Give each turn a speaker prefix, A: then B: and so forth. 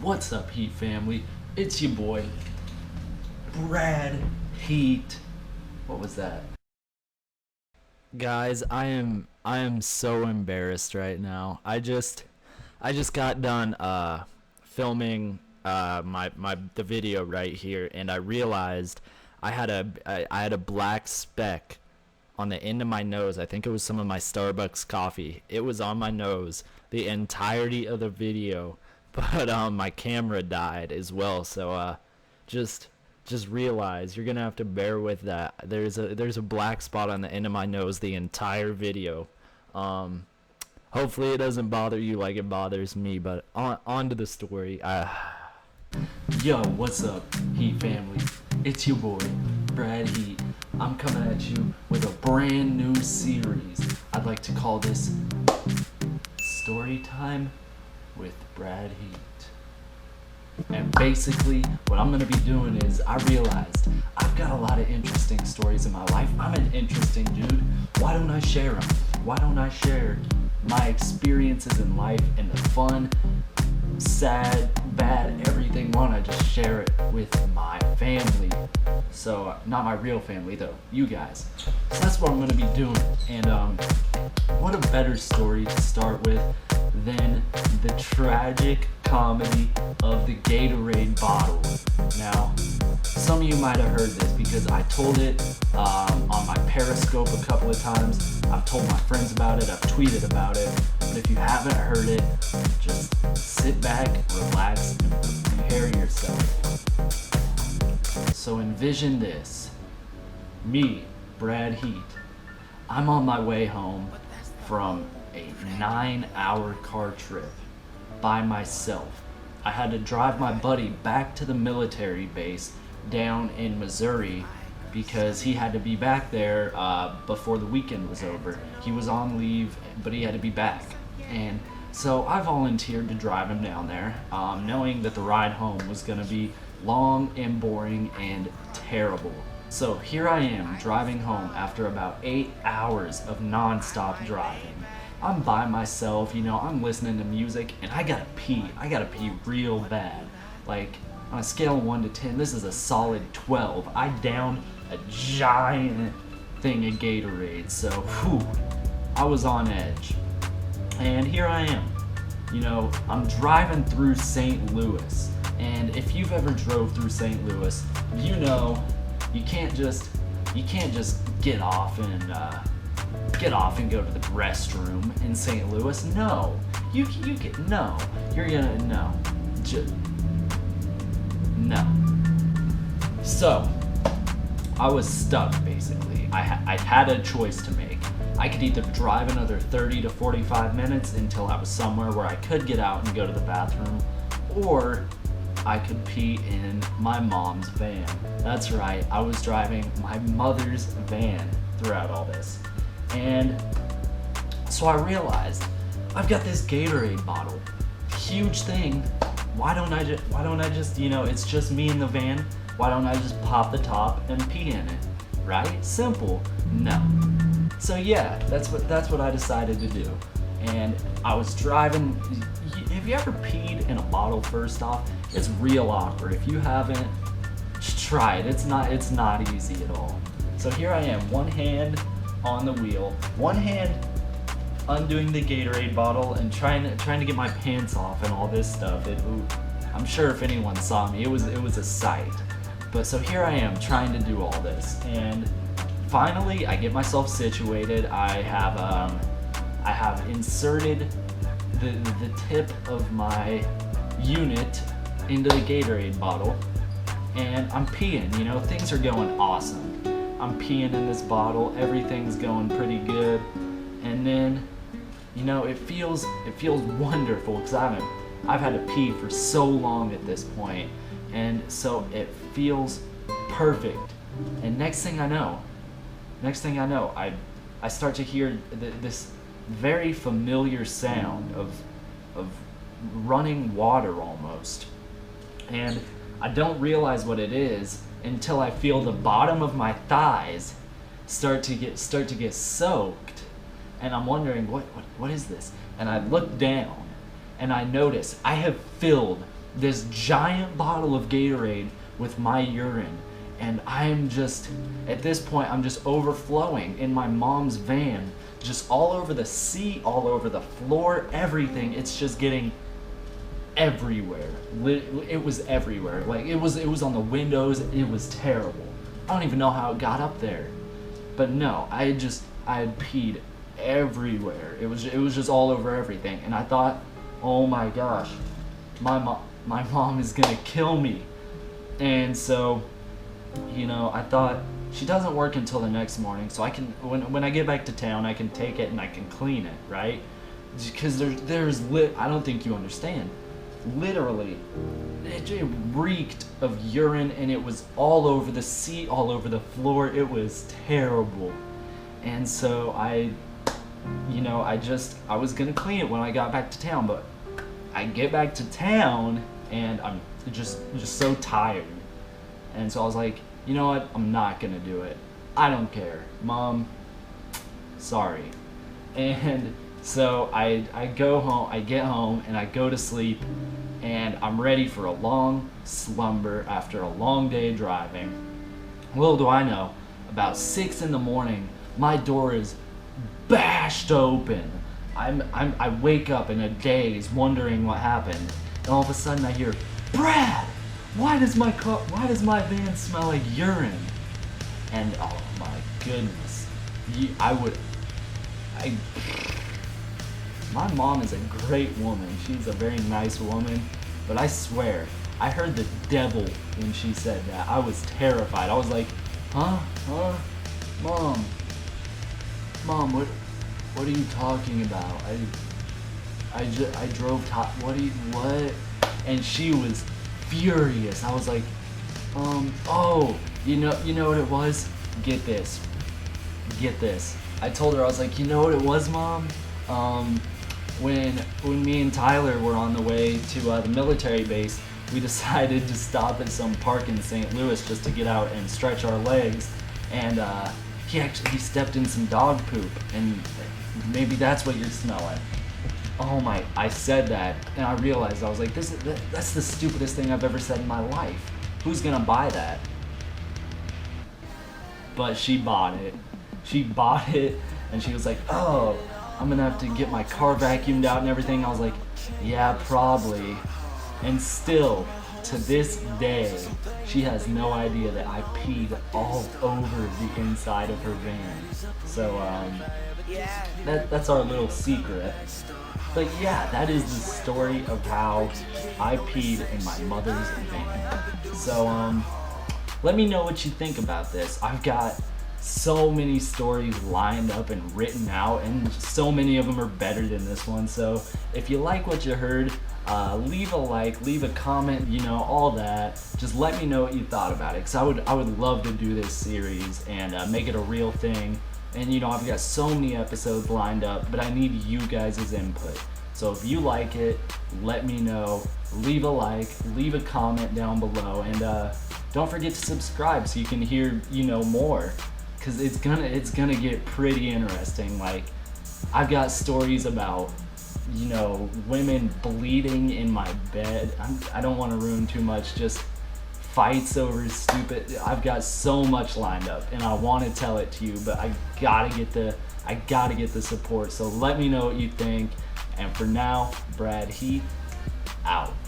A: What's up, Heat family? It's your boy, BradHeat. What was that? Guys, I am so embarrassed right now. I just got done filming my the video right here, and I realized I had a black speck on the end of my nose. I think it was some of my Starbucks coffee. It was on my nose the entirety of the video, but my camera died as well. So just realize you're gonna have to bear with that. There's a black spot on the end of my nose the entire video. Hopefully it doesn't bother you like it bothers me. But on to the story. Yo, what's up, Heat family? It's your boy, Brad Heat. I'm coming at you with a brand new series. I'd like to call this Storytime with Brad Heat. And basically, what I'm gonna be doing is, I realized I've got a lot of interesting stories in my life. I'm an interesting dude. Why don't I share them? Why don't I share my experiences in life and the fun, sad, bad, everything? Why don't I just share it with my family? So, not my real family though, you guys. So that's what I'm gonna be doing. And what a better story to start with than the tragic comedy of the Gatorade bottle. Now, some of you might have heard this because I told it on my Periscope a couple of times. I've told my friends about it, I've tweeted about it. But if you haven't heard it, just sit back, relax, and prepare yourself. So envision this. Me, Brad Heat. I'm on my way home from a 9-hour car trip by myself. I had to drive my buddy back to the military base down in Missouri because he had to be back there before the weekend was over. He was on leave, but he had to be back. And so I volunteered to drive him down there, knowing that the ride home was gonna be long and boring and terrible. So here I am driving home after about 8 hours of non-stop driving. I'm by myself, I'm listening to music, and I gotta pee. I gotta pee real bad. Like, on a scale of 1 to 10, this is a solid 12. I downed a giant thing of Gatorade, so whew, I was on edge. And here I am. I'm driving through St. Louis. And if you've ever drove through St. Louis, you can't just get off and go to the restroom in St. Louis. No, you're gonna no. So I was stuck basically. I had a choice to make. I could either drive another 30 to 45 minutes until I was somewhere where I could get out and go to the bathroom, or I could pee in my mom's van. That's right, I was driving my mother's van throughout all this. And so I realized, I've got this Gatorade bottle, huge thing. Why don't I just, it's just me in the van. Why don't I just pop the top and pee in it, right? Simple. No. So yeah, that's what I decided to do. And I was driving. Have you ever peed in a bottle? First off, it's real awkward. If you haven't, just try it. It's not easy at all. So here I am, one hand on the wheel, one hand undoing the Gatorade bottle and trying to get my pants off and all this stuff. I'm sure if anyone saw me, it was a sight. But so here I am trying to do all this, and finally I get myself situated. I have inserted the tip of my unit into the Gatorade bottle, and I'm peeing. Things are going awesome. I'm peeing in this bottle, everything's going pretty good, and then it feels wonderful because I've had to pee for so long at this point, and so it feels perfect. And next thing I know, I start to hear this very familiar sound of running water almost, and I don't realize what it is until I feel the bottom of my thighs start to get soaked, and I'm wondering what is this? And I look down, and I notice I have filled this giant bottle of Gatorade with my urine. And I'm just, at this point, I'm just overflowing in my mom's van, just all over the seat, all over the floor, everything. It's just getting everywhere. It was everywhere. Like it was on the windows. It was terrible. I don't even know how it got up there. But no, I had peed everywhere. It was just all over everything. And I thought, oh my gosh, my mom is gonna kill me. And so, I thought, she doesn't work until the next morning, so I can, when I get back to town, I can take it and I can clean it, right? Because I don't think you understand. Literally, it reeked of urine, and it was all over the seat, all over the floor. It was terrible. And so I was gonna clean it when I got back to town, but I get back to town and I'm just so tired. And so I was like, you know what? I'm not gonna do it. I don't care. Mom, sorry. And so I go home, I get home, and I go to sleep, and I'm ready for a long slumber after a long day driving. Little do I know, about 6 in the morning, my door is bashed open. I wake up in a daze, wondering what happened, and all of a sudden I hear, "Brad, why does my van smell like urine?" And oh my goodness, my mom is a great woman. She's a very nice woman, but I swear, I heard the devil when she said that. I was terrified. I was like, huh, mom, what are you talking about? I drove top. What? And she was furious. I was like, oh, you know what it was? Get this. I told her, I was like, you know what it was, Mom? When me and Tyler were on the way to the military base, we decided to stop at some park in St. Louis just to get out and stretch our legs, and he stepped in some dog poop, and maybe that's what you're smelling. Oh my, I said that, and I realized, I was like, that's the stupidest thing I've ever said in my life. Who's gonna buy that? But she bought it. And she was like, oh, I'm gonna have to get my car vacuumed out and everything. I was like, yeah, probably. And still, to this day, she has no idea that I peed all over the inside of her van. So, that's our little secret. But yeah, that is the story of how I peed in my mother's van. So, let me know what you think about this. I've got so many stories lined up and written out, and so many of them are better than this one. So if you like what you heard, leave a like, leave a comment, all that. Just let me know what you thought about it, because I would love to do this series and make it a real thing. And I've got so many episodes lined up, but I need you guys' input. So if you like it, let me know. Leave a like, leave a comment down below, and don't forget to subscribe so you can hear more. Because it's gonna get pretty interesting. Like, I've got stories about women bleeding in my bed. I don't want to ruin too much. Just fights over stupid. I've got so much lined up, and I want to tell it to you, but I gotta get the support. So let me know what you think. And for now, BradHeat out.